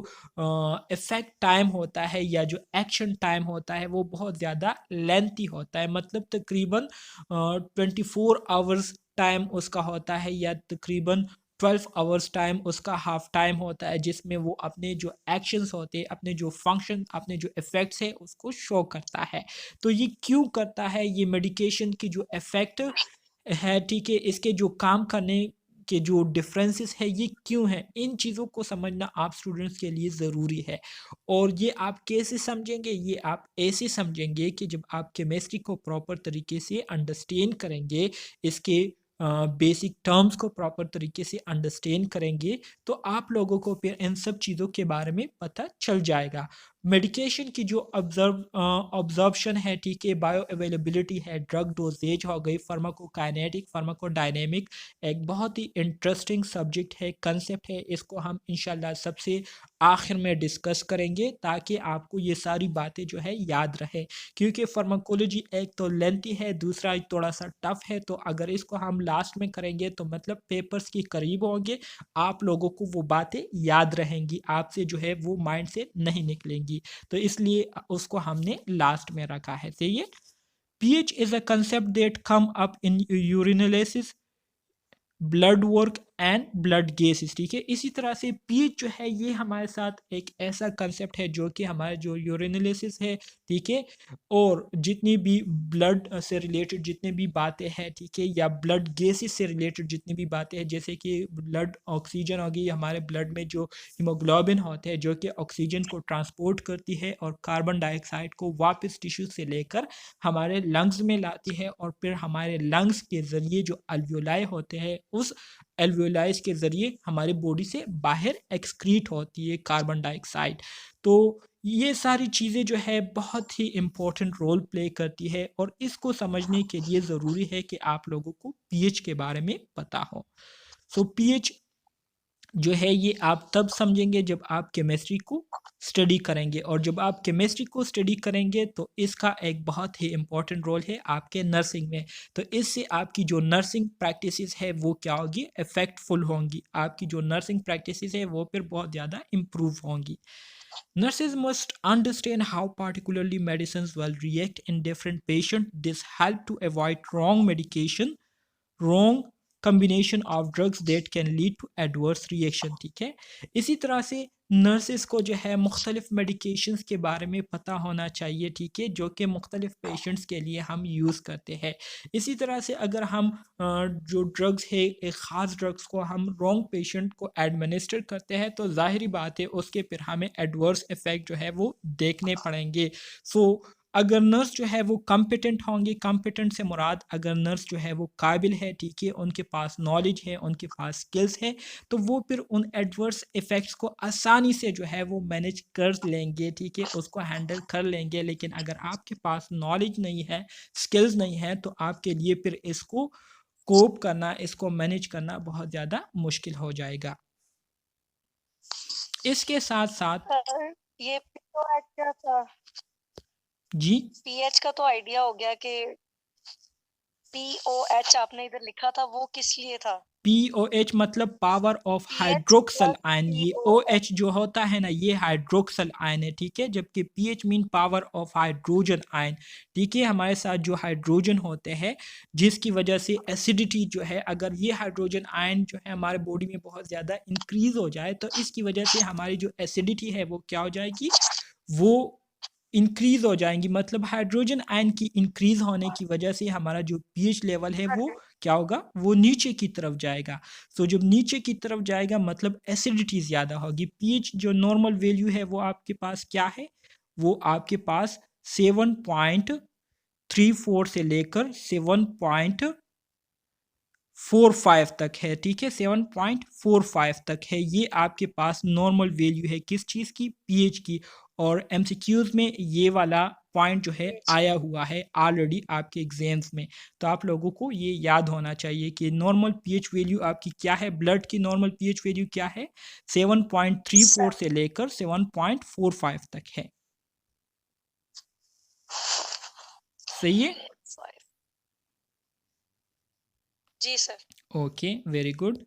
इफ़ेक्ट टाइम होता है या जो एक्शन टाइम होता है वो बहुत ज़्यादा लेंथी होता है। मतलब तकरीबन 24 आवर्स टाइम उसका होता है, या तकरीबन 12 आवर्स टाइम उसका हाफ टाइम होता है, जिसमें वो अपने जो एक्शंस होते हैं, अपने जो फंक्शन, अपने जो इफ़ेक्ट्स है उसको शो करता है। तो ये क्यों करता है, ये मेडिकेशन की जो इफ़ेक्ट है, ठीक है, इसके जो काम करने के जो डिफरेंसेस है ये क्यों है, इन चीज़ों को समझना आप स्टूडेंट्स के लिए ज़रूरी है। और ये आप कैसे समझेंगे, ये आप ऐसे समझेंगे कि जब आप केमिस्ट्री को प्रॉपर तरीके से अंडरस्टैंड करेंगे, इसके बेसिक टर्म्स को प्रॉपर तरीके से अंडरस्टैंड करेंगे, तो आप लोगों को फिर इन सब चीज़ों के बारे में पता चल जाएगा। मेडिकेशन की जो ऑब्जर्प्शन है, ठीक है, बायो अवेलेबिलिटी है, ड्रग डोजेज हो गई, फार्माकोकाइनेटिक, फार्माकोडायनेमिक, एक बहुत ही इंटरेस्टिंग सब्जेक्ट है, कंसेप्ट है। इसको हम इंशाल्लाह सबसे आखिर में डिस्कस करेंगे ताकि आपको ये सारी बातें जो है याद रहे, क्योंकि फार्माकोलॉजी एक तो लेंथी है, दूसरा थोड़ा सा टफ है। तो अगर इसको हम लास्ट में करेंगे तो मतलब पेपर्स के करीब होंगे, आप लोगों को वो बातें याद रहेंगी, आपसे जो है वो माइंड से नहीं निकलेंगी। तो इसलिए उसको हमने लास्ट में रखा है। सही है। pH is a concept that come up in urinalysis, blood work and blood guesses. ठीक है, इसी तरह से पीएच जो है ये हमारे साथ एक ऐसा कंसेप्ट है जो कि हमारे जो यूरिनलिसिस है, ठीक है, और जितनी भी ब्लड से रिलेटेड जितनी भी बातें हैं, ठीक है, या ब्लड गेसेस से रिलेटेड जितनी भी बातें हैं, जैसे कि ब्लड ऑक्सीजन होगी, हमारे ब्लड में जो हीमोग्लोबिन होते हैं जो कि ऑक्सीजन को ट्रांसपोर्ट करती है और कार्बन डाइऑक्साइड को वापस टिश्यू से लेकर हमारे लंग्स में लाती है, और फिर हमारे लंग्स के ज़रिए जो अल्वियोलाई होते हैं उस एल्वियोलाइज के ज़रिए हमारी बॉडी से बाहर एक्सक्रीट होती है कार्बन डाइऑक्साइड। तो ये सारी चीज़ें जो है बहुत ही इम्पोर्टेंट रोल प्ले करती है, और इसको समझने के लिए ज़रूरी है कि आप लोगों को पीएच के बारे में पता हो। सो पीएच जो है ये आप तब समझेंगे जब आप केमिस्ट्री को स्टडी करेंगे, और जब आप केमिस्ट्री को स्टडी करेंगे तो इसका एक बहुत ही इम्पोर्टेंट रोल है आपके नर्सिंग में। तो इससे आपकी जो नर्सिंग प्रैक्टिसेस है वो क्या होगी, इफेक्टफुल होंगी, आपकी जो नर्सिंग प्रैक्टिसेस है वो फिर बहुत ज़्यादा इम्प्रूव होंगी। Nurses must understand how particularly medicines will react in different patients. This help to avoid wrong medication, wrong combination of drugs that can lead to adverse reaction। ठीक है, इसी तरह से नर्सेस को जो है मुख्तलिफ मेडिकेशंस के बारे में पता होना चाहिए, ठीक है, जो कि मुख्तलिफ पेशेंट्स के लिए हम यूज़ करते हैं। इसी तरह से अगर हम जो ड्रग्स है, एक ख़ास ड्रग्स को हम रॉन्ग पेशेंट को एडमिनिस्टर करते हैं तो ज़ाहिरी बात है उसके फिर हमें एडवर्स इफ़ेक्ट जो है वो देखने पड़ेंगे। सो अगर नर्स जो है वो कॉम्पिटेंट होंगे, कॉम्पिटेंट से मुराद अगर नर्स जो है वो काबिल है, ठीक है, उनके पास नॉलेज है, उनके पास स्किल्स है, तो वो फिर उन एडवर्स इफ़ेक्ट्स को आसानी से जो है वो मैनेज कर लेंगे, ठीक है, उसको हैंडल कर लेंगे। लेकिन अगर आपके पास नॉलेज नहीं है, स्किल्स नहीं है, तो आपके लिए फिर इसको कोप करना, इसको मैनेज करना बहुत ज़्यादा मुश्किल हो जाएगा। इसके साथ साथ सर ये पीओएच क्या था? जी, पीएच का तो आइडिया हो गया कि पीओएच आपने इधर लिखा था, वो किस लिए था? POH मतलब power of pH hydroxyl plus ion. ये पीओएच। OH जो होता है ना, ये हाइड्रोक्सल आयन है, ठीक है, जबकि PH mean power of hydrogen ion. ठीक है, हमारे साथ जो हाइड्रोजन होते हैं जिसकी वजह से एसिडिटी जो है, अगर ये हाइड्रोजन आयन जो है हमारे बॉडी में बहुत ज़्यादा इंक्रीज हो जाए तो इसकी वजह से हमारी जो एसिडिटी है वो क्या हो जाएगी, वो इंक्रीज हो जाएंगी। मतलब हाइड्रोजन आयन की इंक्रीज होने की वजह से हमारा जो पीएच लेवल है वो क्या होगा, वो नीचे की तरफ जाएगा। सो जब नीचे की तरफ जाएगा मतलब एसिडिटी ज़्यादा होगी। पीएच जो नॉर्मल वैल्यू है वो आपके पास क्या है, वो आपके पास 7.34 से लेकर 7.45 तक है। ठीक है, 7.45 तक है, ये आपके पास नॉर्मल वैल्यू है किस चीज़ की, पीएच की। और एमसीक्यूज में ये वाला पॉइंट जो है आया हुआ है ऑलरेडी आपके एग्जाम्स में। तो आप लोगों को ये याद होना चाहिए कि नॉर्मल पीएच वैल्यू आपकी क्या है, ब्लड की नॉर्मल पीएच वैल्यू क्या है, 7.34 से लेकर 7.45 तक है। सही है। जी सर। Okay, very good.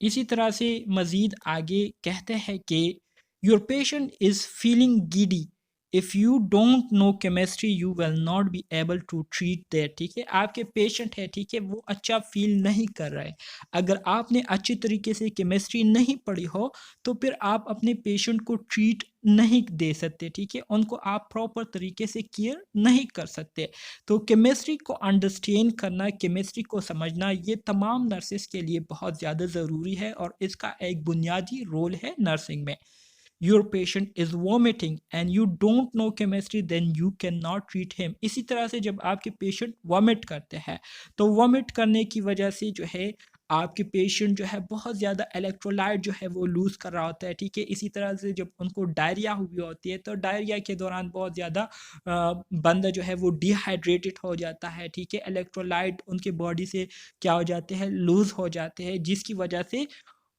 इसी तरह से मज़ीद आगे कहते हैं कि your patient is feeling giddy, if you don't know chemistry you will not be able to treat that. ठीक है, आपके पेशेंट है, ठीक है, वो अच्छा फील नहीं कर रहा है। अगर आपने अच्छी तरीके से केमिस्ट्री नहीं पढ़ी हो तो फिर आप अपने पेशेंट को ट्रीट नहीं दे सकते, ठीक है, उनको आप प्रॉपर तरीके से केयर नहीं कर सकते। तो केमिस्ट्री को अंडरस्टैंड करना, केमिस्ट्री को समझना, ये तमाम नर्सेस के लिए बहुत ज़्यादा ज़रूरी है, और इसका एक बुनियादी रोल है नर्सिंग में। Your patient is vomiting and you don't know chemistry then you can not treat him. इसी तरह से जब आपके पेशेंट वॉमिट करते हैं तो वॉमिट करने की वजह से जो है आपके पेशेंट जो है बहुत ज़्यादा इलेक्ट्रोलाइट जो है वो लूज़ कर रहा होता है। ठीक है, इसी तरह से जब उनको डायरिया हुई होती है तो डायरिया के दौरान बहुत ज़्यादा बंदा जो है वो डिहाइड्रेटेड हो जाता है। ठीक है, इलेक्ट्रोलाइट उनके बॉडी से क्या हो जाते हैं, लूज़ हो जाते हैं, जिसकी वजह से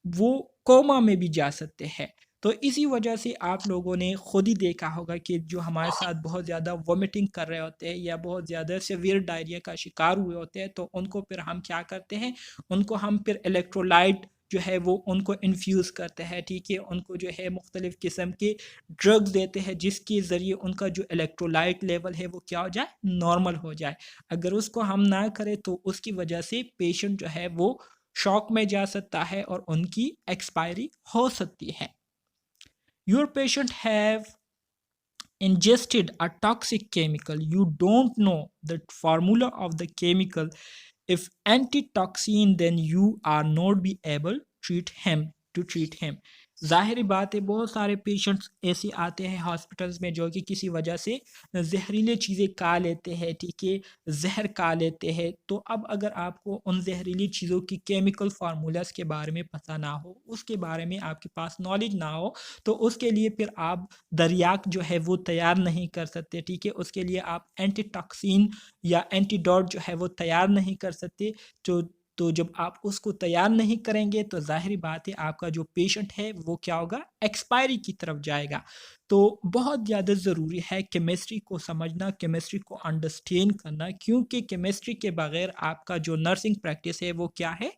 वो कोमा में भी जा सकते हैं। तो इसी वजह से आप लोगों ने खुद ही देखा होगा कि जो हमारे साथ बहुत ज़्यादा वोमिटिंग कर रहे होते हैं या बहुत ज़्यादा सीवियर डायरिया का शिकार हुए होते हैं, तो उनको फिर हम क्या करते हैं, उनको हम फिर इलेक्ट्रोलाइट जो है वो उनको इन्फ्यूज़ करते हैं, ठीक है, उनको जो है मुख्तलिफ़ किस्म के ड्रग्स देते हैं जिसके ज़रिए उनका जो इलेक्ट्रोलाइट लेवल है वो क्या हो जाए, नॉर्मल हो जाए। अगर उसको हम ना करें तो उसकी वजह से पेशेंट जो है वो शॉक में जा सकता है और उनकी एक्सपायरी हो सकती है। Your patient have ingested a toxic chemical. You don't know the formula of the chemical. If antitoxin, then you are not be able treat him. ज़ाहिर बात है बहुत सारे पेशेंट्स ऐसे आते हैं हॉस्पिटल्स में जो कि किसी वजह से जहरीले चीज़ें खा लेते हैं, ठीक है, जहर खा लेते हैं। तो अब अगर आपको उन जहरीली चीज़ों की केमिकल फार्मूलाज के बारे में पता ना हो, उसके बारे में आपके पास नॉलेज ना हो, तो उसके लिए फिर आप दरियाक जो है वो तैयार नहीं कर सकते, ठीक है, उसके लिए आप एंटीटॉक्सिन या एंटीडोट जो है वो तैयार नहीं कर सकते। तो जब आप उसको तैयार नहीं करेंगे तो ज़ाहिर बात है आपका जो पेशेंट है वो क्या होगा, एक्सपायरी की तरफ जाएगा। तो बहुत ज़्यादा ज़रूरी है केमिस्ट्री को समझना, केमिस्ट्री को अंडरस्टैंड करना, क्योंकि केमिस्ट्री के बगैर आपका जो नर्सिंग प्रैक्टिस है वो क्या है,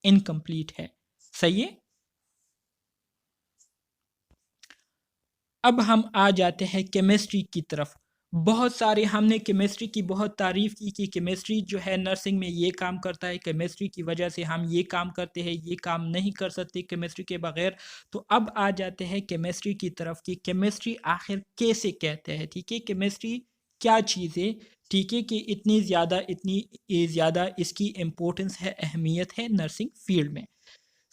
इनकम्प्लीट है। सही है। अब हम आ जाते हैं केमिस्ट्री की तरफ। बहुत सारे हमने केमिस्ट्री की बहुत तारीफ़ की कि केमिस्ट्री जो है नर्सिंग में ये काम करता है, केमिस्ट्री की वजह से हम ये काम करते हैं, ये काम नहीं कर सकते केमिस्ट्री के बगैर। तो अब आ जाते हैं केमिस्ट्री की तरफ कि केमिस्ट्री आखिर कैसे कहते हैं, ठीक है, केमिस्ट्री क्या चीज़ है, ठीक है, कि इतनी ज़्यादा इसकी इम्पोर्टेंस है, अहमियत है नर्सिंग फील्ड में।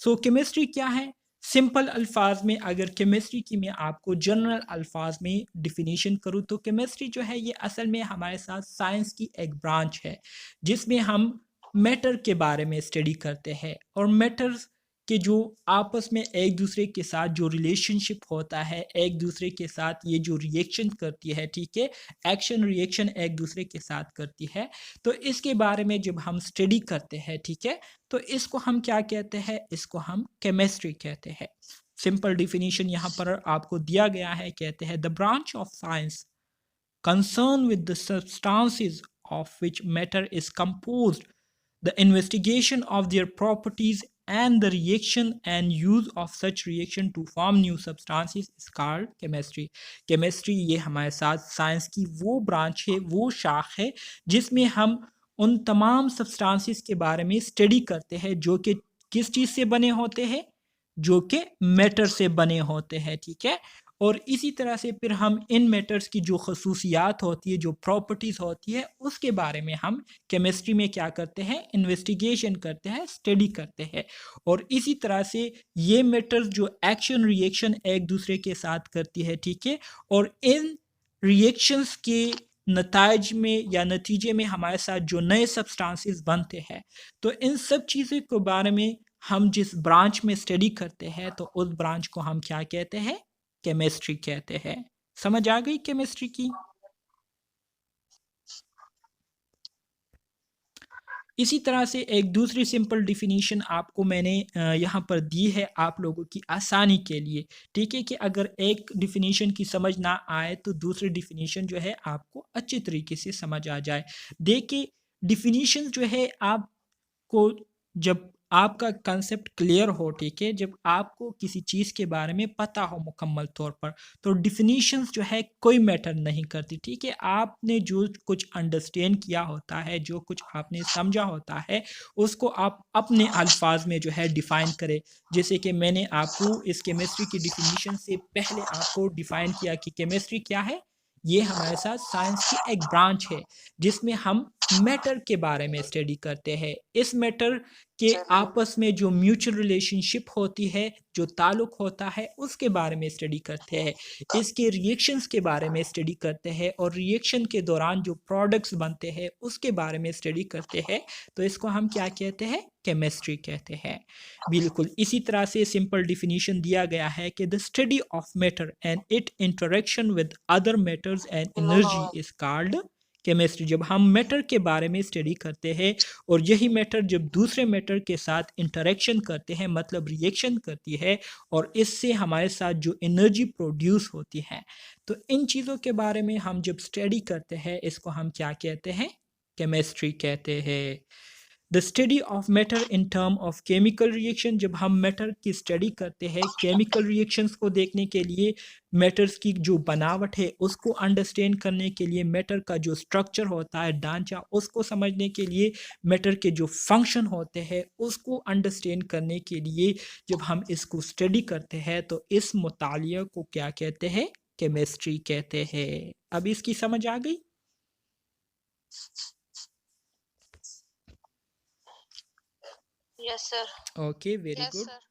सो केमिस्ट्री क्या है? सिंपल अल्फाज में अगर केमिस्ट्री की मैं आपको जनरल अल्फाज में डिफिनीशन करूँ तो केमिस्ट्री जो है ये असल में हमारे साथ साइंस की एक ब्रांच है जिसमें हम मैटर के बारे में स्टडी करते हैं और मैटर्स के जो आपस में एक दूसरे के साथ जो रिलेशनशिप होता है, एक दूसरे के साथ ये जो रिएक्शन करती है, ठीक है, एक्शन रिएक्शन एक दूसरे के साथ करती है। तो इसके बारे में जब हम स्टडी करते हैं, ठीक है, तो इसको हम क्या कहते हैं, इसको हम केमिस्ट्री कहते हैं। सिंपल डिफिनीशन यहाँ पर आपको दिया गया है, कहते हैं the branch of science concerned with the substances of which matter is composed, the investigation of their properties and the reaction and use of such reaction to form new substances is called chemistry. Chemistry ये हमारे साथ science की वो branch है, वो शाख है जिसमें हम उन तमाम सब्सटेंसेस के बारे में स्टडी करते हैं जो कि किस चीज़ से बने होते हैं, जो कि मैटर से बने होते हैं, ठीक है। और इसी तरह से फिर हम इन मैटर्स की जो खसूसियात होती है, जो प्रॉपर्टीज़ होती है, उसके बारे में हम केमिस्ट्री में क्या करते हैं, इन्वेस्टिगेशन करते हैं, स्टडी करते हैं। और इसी तरह से ये मैटर्स जो एक्शन रिएक्शन एक दूसरे के साथ करती है, ठीक है, और इन रिएक्शंस के नताइज में या नतीजे में हमारे साथ जो नए सब्सटेंसेस बनते हैं, तो इन सब चीज़ों के बारे में हम जिस ब्रांच में स्टडी करते हैं तो उस ब्रांच को हम क्या कहते हैं, केमिस्ट्री कहते हैं। समझ आ गई केमिस्ट्री की। इसी तरह से एक दूसरी सिंपल डिफिनीशन आपको मैंने यहाँ पर दी है आप लोगों की आसानी के लिए, ठीक है, कि अगर एक डिफिनीशन की समझ ना आए तो दूसरी डिफिनीशन जो है आपको अच्छी तरीके से समझ आ जाए। देखिए डिफिनीशन जो है आपको जब आपका कंसेप्ट क्लियर हो, ठीक है, जब आपको किसी चीज़ के बारे में पता हो मुकम्मल तौर पर, तो डिफिनीशंस जो है कोई मैटर नहीं करती, ठीक है। आपने जो कुछ अंडरस्टैंड किया होता है, जो कुछ आपने समझा होता है, उसको आप अपने अल्फाज में जो है डिफ़ाइन करें। जैसे कि मैंने आपको इस केमिस्ट्री की डिफिनीशन से पहले आपको डिफ़ाइन किया कि केमिस्ट्री क्या है, ये हमारे साथ साइंस की एक ब्रांच है जिसमें हम मैटर के बारे में स्टडी करते हैं। इस मैटर के आपस में जो म्यूचुअल रिलेशनशिप होती है, जो ताल्लुक होता है, उसके बारे में स्टडी करते हैं। इसके रिएक्शंस के बारे में स्टडी करते हैं और रिएक्शन के दौरान जो प्रोडक्ट्स बनते हैं उसके बारे में स्टडी करते हैं। तो इसको हम क्या कहते हैं, केमिस्ट्री कहते हैं। बिल्कुल इसी तरह से सिंपल डिफिनीशन दिया गया है कि the study of matter and it interaction with other matters and energy is called chemistry जब हम मैटर के बारे में स्टडी करते हैं और यही मैटर जब दूसरे मैटर के साथ इंटरेक्शन करते हैं मतलब रिएक्शन करती है और इससे हमारे साथ जो एनर्जी प्रोड्यूस होती है, तो इन चीज़ों के बारे में हम जब स्टडी करते हैं इसको हम क्या कहते हैं? केमिस्ट्री कहते हैं। The study of matter in term of chemical reaction जब हम मैटर की स्टडी करते हैं केमिकल रिएक्शंस को देखने के लिए, मैटर्स की जो बनावट है उसको अंडरस्टैंड करने के लिए, मैटर का जो स्ट्रक्चर होता है ढांचा उसको समझने के लिए, मैटर के जो फंक्शन होते हैं उसको अंडरस्टैंड करने के लिए जब हम इसको स्टडी करते हैं तो इस मुतालिया को क्या कहते हैं? केमिस्ट्री कहते हैं। अब इसकी समझ आ गई? Yes sir. Okay, very yes good. Sir.